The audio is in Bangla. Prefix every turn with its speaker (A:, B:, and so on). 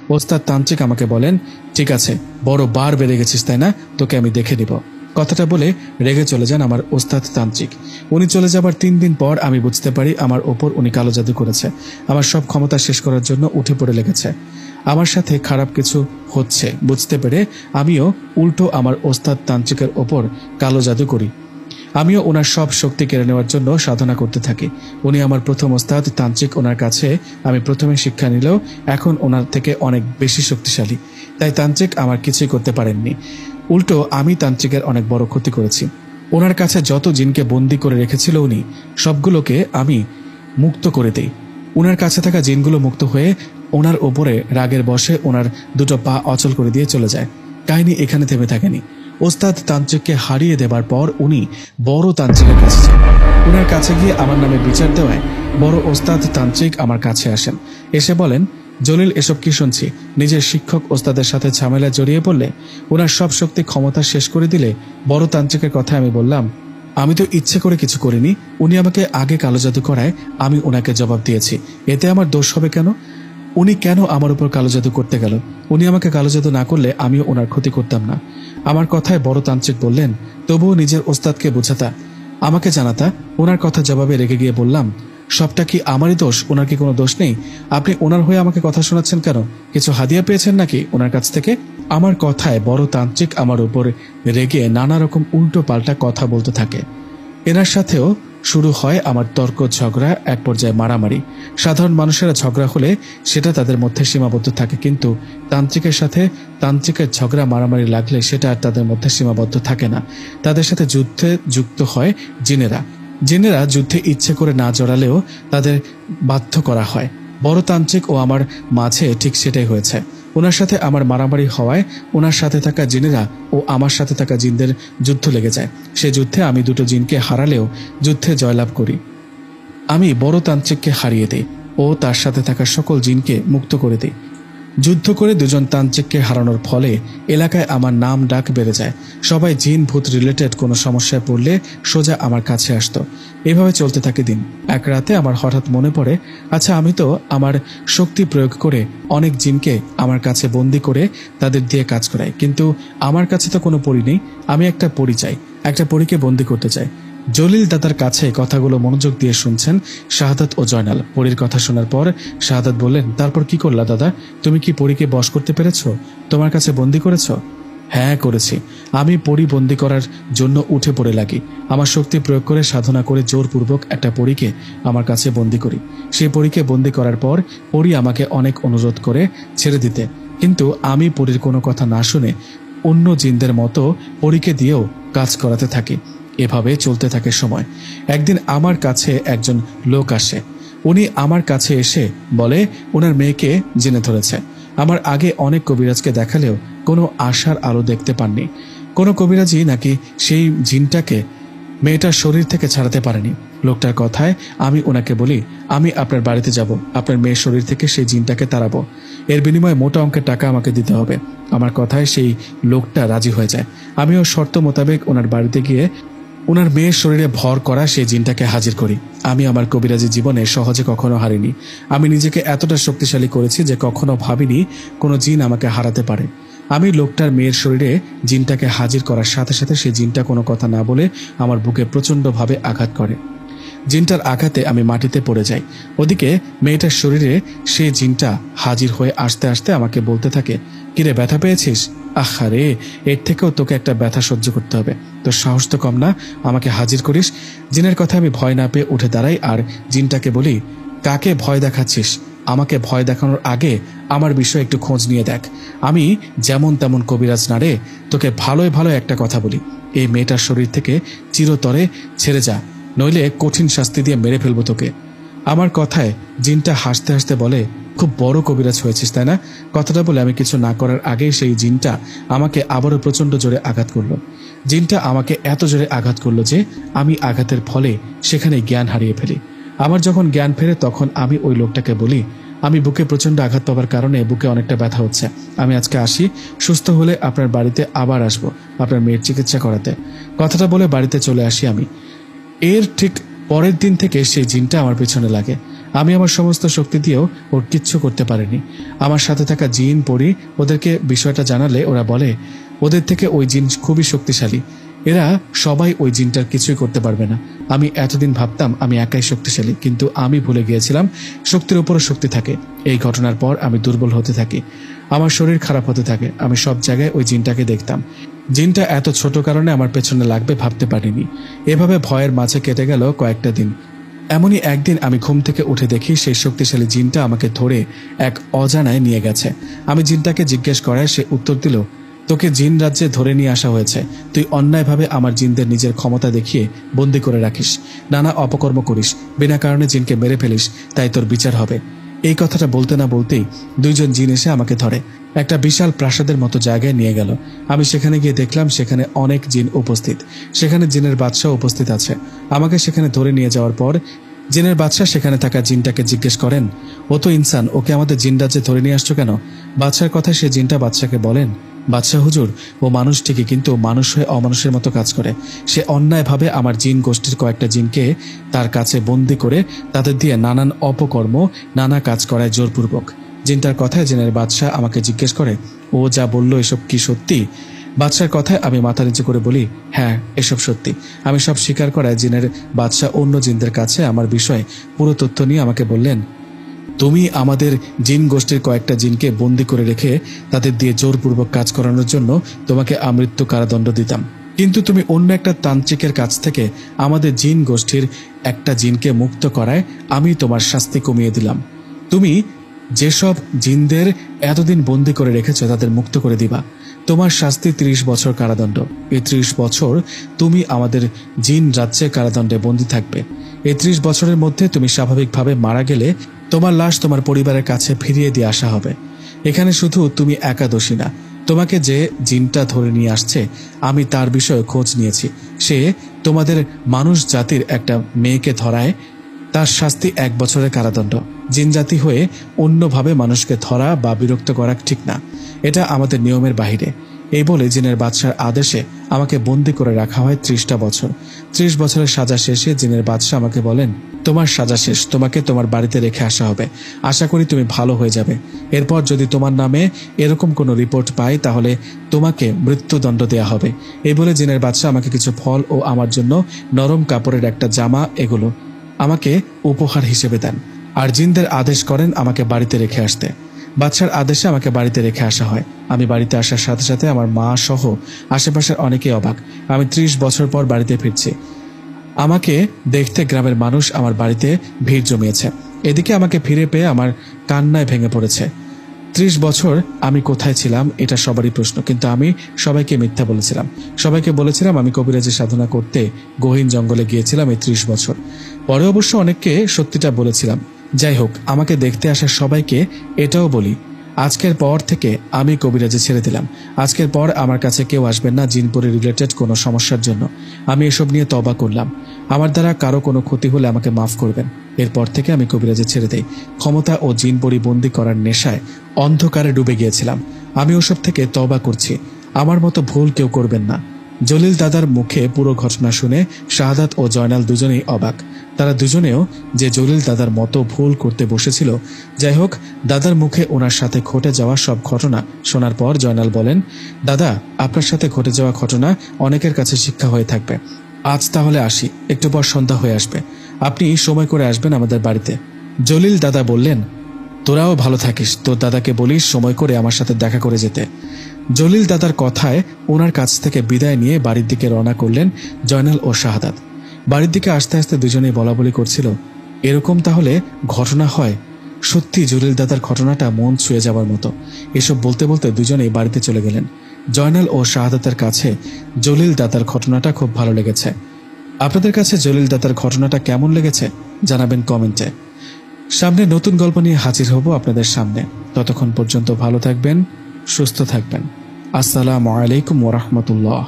A: ওস্তাদ তান্ত্রিক আমাকে বলেন, ঠিক আছে, বড় বার বেড়ে গেছিস তাই না, তোকে আমি দেখে নিব। কথাটা বলে রেগে চলে যান আমার ওস্তাদ তান্ত্রিক। উনি চলে যাবার 3 দিন পর আমি বুঝতে পারি আমার ওপর উনি কালো জাদু করেছে। আমার সব ক্ষমতা শেষ করার জন্য উঠে পড়ে লেগেছে। আমার সাথে খারাপ কিছু হচ্ছে বুঝতে পেরে আমিও উল্টো আমার ওস্তাদ তান্ত্রিকের ওপর কালো জাদু করি। আমিও ওনার সব শক্তি কেড়ে নেওয়ার জন্য সাধনা করতে থাকি। উনি আমার প্রথম ওস্তাদ তান্ত্রিক, ওনার কাছে আমি প্রথমে শিক্ষা নিলেও এখন ওনার থেকে অনেক বেশি শক্তিশালী। তাই তান্ত্রিক আমার কিছুই করতে পারেননি, উল্টো আমি তান্ত্রিকের অনেক বড় ক্ষতি করেছি। ওনার কাছে যত জিনকে বন্দি করে রেখেছিল উনি সবগুলোকে আমি মুক্ত করে দেই। ওনার কাছে থাকা জিনগুলো মুক্ত হয়ে ওনার ওপরে রাগের বশে ওনার দুটো পা অচল করে দিয়ে চলে যায়। কাহিনী এখানে থেমে থাকেনি। ওস্তাদ তান্ত্রিককে হারিয়ে দেবার পর উনি বড় তান্ত্রিকের কাছে যান। ওনার কাছে গিয়ে আমার নামে বিচার দেওয়ায় বড় ওস্তাদ তান্ত্রিক আমার কাছে আসেন। এসে বলেন, জলিল, এসব কি শুনছি? নিজের শিক্ষক ওস্তাদের সাথে ঝামেলা জড়িয়ে পড়লে, ওনার সব শক্তি ক্ষমতা শেষ করে দিলে। বড় তান্ত্রিকের কথা আমি বললাম, আমি তো ইচ্ছে করে কিছু করিনি, উনি আমাকে আগে কালো জাদু করায় আমি ওনাকে জবাব দিয়েছি। এতে আমার দোষ হবে কেন? উনি কেন আমার উপর কালো জাদু করতে গেল? উনি আমাকে কালো জাদু না করলে আমিও ওনার ক্ষতি করতাম না। আমার কথায় বড় তান্ত্রিক বললেন, তবুও নিজের ওস্তাদকে বোঝাতা, আমাকে জানাতা। ওনার কথা জবাবে রেগে গিয়ে বললাম, সবটা কি আমারই দোষ? ওনার কি কোনো দোষ নেই? আপনি ওনার হয়ে আমাকে কথা শোনাচ্ছেন কেন? কিছু হাদিয়া পেয়েছেন নাকি ওনার কাছ থেকে? আমার কথায় বড় তান্ত্রিক আমার উপর রেগে নানা রকম উল্টো পাল্টা কথা বলতে থাকে। এনার সাথেও শুরু হয় আমার তর্ক ঝগড়া, এক পর্যায়ে মারামারি। সাধারণ মানুষেরা ঝগড়া হলে সেটা তাদের মধ্যে সীমাবদ্ধ থাকে, কিন্তু তান্ত্রিকের সাথে তান্ত্রিকের ঝগড়া মারামারি লাগলে সেটা আর তাদের মধ্যে সীমাবদ্ধ থাকে না। তাদের সাথে যুদ্ধে যুক্ত হয় জিনেরা। জিনেরা যুদ্ধে ইচ্ছে করে না জড়ালেও তাদের বাধ্য করা হয়। বড় তান্ত্রিক ও আমার মাঝে ঠিক সেটাই হয়েছে। ওনার সাথে আমার মারামারি হওয়ায় ওনার সাথে থাকা জিনেরা ও আমার সাথে থাকা জিনদের যুদ্ধ লেগে যায়। সে যুদ্ধে আমি দুটো জিনকে হারালেও যুদ্ধে জয়লাভ করি। আমি বড় তান্ত্রিককে হারিয়ে দিই ও তার সাথে থাকা সকল জিনকে মুক্ত করে দিই। যুদ্ধ করে দুজন তান্ত্রিককে হারানোর ফলে এলাকায় আমার নাম ডাক বেড়ে যায়। সবাই জিন ভূত রিলেটেড কোনো সমস্যায় পড়লে সোজা আমার কাছে আসতো। এভাবে চলতে থাকে দিন। এক রাতে আমার হঠাৎ মনে পড়ে, আচ্ছা, আমি তো আমার শক্তি প্রয়োগ করে অনেক জিনকে আমার কাছে বন্দি করে তাদের দিয়ে কাজ করাই, কিন্তু আমার কাছে তো কোনো পরী নেই। আমি একটা পরী চাই, একটা পরীকে বন্দি করতে চাই। জলিল দাদার কাছে কথাগুলো মনোযোগ দিয়ে শুনছেন শাহাদাত ও জয়নাল। পরীর কথা শোনার পর শাহাদাত বললেন, তারপর কি করলা দাদা? তুমি কি পরীকে বশ করতে পেরেছো? তোমার কাছে বন্দি করেছো? হ্যাঁ, করেছি। আমি পরী বন্দি করার জন্য উঠে পড়ে লাগি। আমার শক্তি প্রয়োগ করে সাধনা করে জোরপূর্বক একটা পরীকে আমার কাছে বন্দি করি। সেই পরীকে বন্দি করার পর পরী আমাকে অনেক অনুরোধ করে ছেড়ে দিতে, কিন্তু আমি পরীর কোনো কথা না শুনে অন্য জিনদের মতো পরীকে দিয়েও কাজ করাতে থাকি। এভাবে চলতে থাকে সময়। একদিন আমার কাছে একজন লোক আসে। উনি আমার কাছে এসে বলে ওনার মেয়েকে জিনে ধরেছে। আমার আগে অনেক কবিরাজকে দেখালেও কোনো আশার আলো দেখতে পাননি। কোনো কবিরাজই নাকি সেই জিনটাকে মেয়েটার শরীর থেকে ছাড়াতে পারেনি। লোকটার কথায় আমি ওনাকে বলি, আমি আপনার বাড়িতে যাব, আপনার মেয়ের শরীর থেকে সেই জিনটাকে তাড়াবো। এর বিনিময়ে মোটা অঙ্কের টাকা আমাকে দিতে হবে। আমার কথায় সেই লোকটা রাজি হয়ে যায়। আমিও শর্ত মোতাবেক ওনার বাড়িতে গিয়ে ওনার মেয়ের শরীরে ভর করা সেই জিনটাকে হাজির করি। আমি আমার কবিরাজি জীবনে সহজে কখনো হারিনি। আমি নিজেকে এতটা শক্তিশালী করেছি যে কখনো ভাবিনি কোনো জিন আমাকে হারাতে পারে। আমি লোকটার মেয়ের শরীরে জিনটাকে হাজির করার সাথে সাথে সেই জিনটা কোনো কথা না বলে আমার বুকে প্রচণ্ডভাবে আঘাত করে। জিনটার আঘাতে আমি মাটিতে পড়ে যাই। ওদিকে মেয়েটার শরীরে সেই জিনটা হাজির হয়ে আসতে আসতে আমাকে বলতে থাকে, কিরে, ব্যথা পেয়েছিস? আহারে, এর থেকেও তোকে একটা ব্যথা সহ্য করতে হবে। তোর সাহস তো কম না, আমাকে হাজির করিস। জিনের কথা আমি ভয় না পেয়ে উঠে দাঁড়াই আর জিনটাকে বলি, কাকে ভয় দেখাচ্ছিস? আমাকে ভয় দেখানোর আগে আমার বিষয়ে একটু খোঁজ নিয়ে দেখ। আমি যেমন তেমন কবিরাজ না রে। তোকে ভালোই ভালো একটা কথা বলি, এই মেয়েটার শরীর থেকে চিরতরে ছেড়ে যা, নইলে কঠিন শাস্তি দিয়ে মেরে ফেলবো তোকে। আমার কথায় জিনটা হাসতে হাসতে বলে, খুব বড় কবিরাজ হয়েছিস তাই না? কথাটা বলে আমি কিছু না করার আগেই সেই জিনটা আমাকে আবারও প্রচণ্ড জোরে আঘাত করলো। জিনটা আমাকে এত জোরে আঘাত করলো যে আমি আঘাতের ফলে সেখানে জ্ঞান হারিয়ে ফেলি। আমার যখন জ্ঞান ফেরে তখন আমি ওই লোকটাকে বলি, আমি বুকে প্রচণ্ড আঘাত পাওয়ার কারণে বুকে অনেকটা ব্যথা হচ্ছে। আমি আজকে আসি, সুস্থ হলে আপনার বাড়িতে আবার আসবো আপনার মেয়ের চিকিৎসা করাতে। কথাটা বলে বাড়িতে চলে আসি আমি। এর ঠিক পরের দিন থেকে সেই জিনটা আমার পিছনে লাগে। আমি আমার সমস্ত শক্তি দিয়েও ওর কিচ্ছু করতে পারিনি। আমার সাথে থাকা জিন পরি ওদেরকে বিষয়টা জানালে ওরা বলে ওদের থেকে ওই জিন খুবই শক্তিশালী, এরা সবাই ওই জিনটার কিছুই করতে পারবে না। আমি এতদিন ভাবতাম আমি একাই শক্তিশালী, কিন্তু আমি ভুলে গিয়েছিলাম শক্তির উপরও শক্তি থাকে। এই ঘটনার পর আমি দুর্বল হতে থাকি, আমার শরীর খারাপ হতে থাকে। আমি সব জায়গায় ওই জিনটাকে দেখতাম। জিনটা এত ছোট কারণে আমার পেছনে লাগবে ভাবতে পারিনি। এভাবে ভয়ের মাঝে কেটে গেল কয়েকটা দিন। এমনই একদিন আমি ঘুম থেকে উঠে দেখি সেই শক্তিশালী জিনটা আমাকে ধরে এক অজানায় নিয়ে গেছে। আমি জিনটাকে জিজ্ঞেস করায় সে উত্তর দিল, তোকে জিন রাজ্যে ধরে নিয়ে আসা হয়েছে। তুই অন্যায়ভাবে আমার জিনদের নিজের ক্ষমতা দেখিয়ে বন্দি করে রাখিস, নানা অপকর্ম করিস, বিনা কারণে জিনকে মেরে ফেলিস, তাই তোর বিচার হবে। এই কথাটা বলতে না বলতেই দুইজন জিন এসে আমাকে ধরে একটা বিশাল প্রাসাদের মতো জায়গায় নিয়ে গেল। আমি সেখানে গিয়ে দেখলাম সেখানে অনেক জিন উপস্থিত, সেখানে জিনের বাদশাহ উপস্থিত আছে। আমাকে সেখানে ধরে নিয়ে যাওয়ার পর জিনের বাদশাহ সেখানে থাকা জিনটাকে জিজ্ঞেস করেন, ও তো ইনসান, ওকে আমাদের জিন রাজ্যে ধরে নিয়ে আসছো কেন? বাদশার কথায় সে জিনটা বাদশাকে বলেন, বাদশাহ হুজুর, ও মানুষ ঠিকই, কিন্তু মানুষ হয়ে অমানুষের মতো কাজ করে। সে অন্যায়ভাবে আমার জিন গোষ্ঠীর কয়েকটা জিনকে তার কাছে বন্দি করে তাদের দিয়ে নানান অপকর্ম, নানা কাজ করায় জোরপূর্বক। জিনটার কথায় জিনের বাদশাহ আমাকে জিজ্ঞেস করে, ও যা বলল এসব কি সত্যি? বাদশার কথায় আমি মাথা নিচু করে বলি, হ্যাঁ, এসব সত্যি। আমি সব স্বীকার করায় জিনের বাদশাহ অন্য জিনদের কাছে আমার বিষয়ে পুরো তথ্য নিয়ে আমাকে বললেন, তুমি আমাদের জিন গোষ্ঠীর কয়েকটা জিনকে বন্দি করে রেখে তাদের দিয়ে জোরপূর্বক কাজ করানোর জন্য তোমাকে আমৃত্যু কারাদণ্ড দিতাম, কিন্তু তুমি অন্য একটা তান্ত্রিকের কাছ থেকে আমাদের জিন গোষ্ঠীর একটা জিনকে মুক্ত করায় আমি তোমার শাস্তি কমিয়ে দিলাম। তুমি যেসব জিনদের এতদিন বন্দি করে রেখেছ তাদের মুক্ত করে দিবা। তোমার শাস্তি 30 বছর কারাদণ্ড। এই 30 বছর তুমি আমাদের জিন রাজ্যে কারাদণ্ডে বন্দী থাকবে। এই 30 বছরের মধ্যে তুমি স্বাভাবিকভাবে মারা গেলে তোমার লাশ তোমার পরিবারের কাছে ফিরিয়ে দিয়ে আসা হবে। এখানে শুধু তুমি একা দোষী না, তোমাকে যে জিনটা ধরে নিয়ে আসছে আমি তার বিষয়ে খোঁজ নিয়েছি। সে তোমাদের মানুষ জাতির একটা মেয়েকে ধরায়, তার শাস্তি 1 বছরের কারাদণ্ড। জিন জাতি হয়ে অন্যভাবে মানুষকে ধরা বা বিরক্ত করা ঠিক না, এটা আমাদের নিয়মের বাহিরে। এই বলে জিনের বাদশার আদেশে আমাকে বন্দি করে রাখা হয় 30টা বছর। 30 বছরের সাজা শেষে জিনের বাদশাহ আমাকে বলেন, তোমার সাজা শেষ, তোমাকে তোমার বাড়িতে রেখে আসা হবে। আশা করি তুমি ভালো হয়ে যাবে। এরপর যদি তোমার নামে এরকম কোনো রিপোর্ট পাই তাহলে তোমাকে মৃত্যুদণ্ড দেয়া হবে। এই বলে জিনের বাদশাহ আমাকে কিছু ফল ও আমার জন্য নরম কাপড়ের একটা জামা এগুলো আমাকে উপহার হিসেবে দেন, আর জিনদের আদেশ করেন আমাকে বাড়িতে রেখে আসতে। বাদশার আদেশে আমাকে বাড়িতে রেখে আসা হয়। আমি বাড়িতে আসার সাথে সাথে আমার মা সহ আশেপাশের অনেকেই অবাক। আমি 30 বছর পর বাড়িতে ফিরছি। আমাকে দেখতে গ্রামের মানুষ আমার বাড়িতে ভিড় জমিয়েছে। এদিকে আমাকে ফিরে পেয়ে আমার কান্নায় ভেঙে পড়েছে। 30 বছর আমি কোথায় ছিলাম এটা সবারই প্রশ্ন, কিন্তু আমি সবাইকে মিথ্যা বলেছিলাম। সবাইকে বলেছিলাম আমি কবিরাজি সাধনা করতে গহীন জঙ্গলে গিয়েছিলাম এই 30 বছর। পরে অবশ্য অনেককে সত্যিটা বলেছিলাম। যাই হোক, আমাকে দেখতে আসা সবাইকে এটাও বলি, আজকের পর থেকে আমি কবিরাজি ছেড়ে দিলাম। আজকের পর আমার কাছে কেউ আসবেন না জিনপুরি রিলেটেড কোনো সমস্যার জন্য। আমি এসব নিয়ে তওবা করলাম। আমার দ্বারা কারো কোনো ক্ষতি হলে আমাকে মাফ করবেন। এরপর থেকে আমি কবিরাজি ছেড়ে দেই। ক্ষমতা ও জিনপুরি বন্দি করার নেশায় অন্ধকারে ডুবে গিয়েছিলাম। আমি ওসব থেকে তওবা করছি। আমার মতো ভুল কেউ করবেন না। জলিল দাদার মুখে পুরো ঘটনা শুনে শাহাদাত ও জয়নাল দুজনেই অবাক। তারা দুজনেও যে জলিল দাদার মতো ভুল করতে বসেছিল। যাই হোক, দাদার মুখে ওনার সাথে ঘটে যাওয়া সব ঘটনা শোনার পর জয়নাল বলেন, দাদা, আপনার সাথে ঘটে যাওয়া ঘটনা অনেকের কাছে শিক্ষা হয়ে থাকবে। আজ তাহলে আসি, একটু পর সন্ধ্যা হয়ে আসবে। আপনি সময় করে আসবেন আমাদের বাড়িতে। জলিল দাদা বললেন, তোরাও ভালো থাকিস, তোর দাদাকে বলিস সময় করে আমার সাথে দেখা করে যেতে। জলিল দাদার কথায় ওনার কাছ থেকে বিদায় নিয়ে বাড়ির দিকে রওনা করলেন জয়নাল ও শাহাদাত। বাড়ির দিকে আসতে আসতে দুজনেই বলাবলি করছিল, এরকম তাহলে ঘটনা হয়? সত্যি জলিল দাদার ঘটনাটা মন ছুঁয়ে যাবার মতো। এসব বলতে বলতে দুজনেই বাড়িতে চলে গেলেন। জয়নাল ও শাহাদাতের কাছে জলিল দাদার ঘটনাটা খুব ভালো লেগেছে। আপনাদের কাছে জলিল দাদার ঘটনাটা কেমন লেগেছে জানাবেন কমেন্টে। সামনে নতুন গল্প নিয়ে হাজির হব আপনাদের সামনে। ততক্ষণ পর্যন্ত ভালো থাকবেন, সুস্থ থাকবেন। আসসালামু আলাইকুম ওয়া রাহমাতুল্লাহ।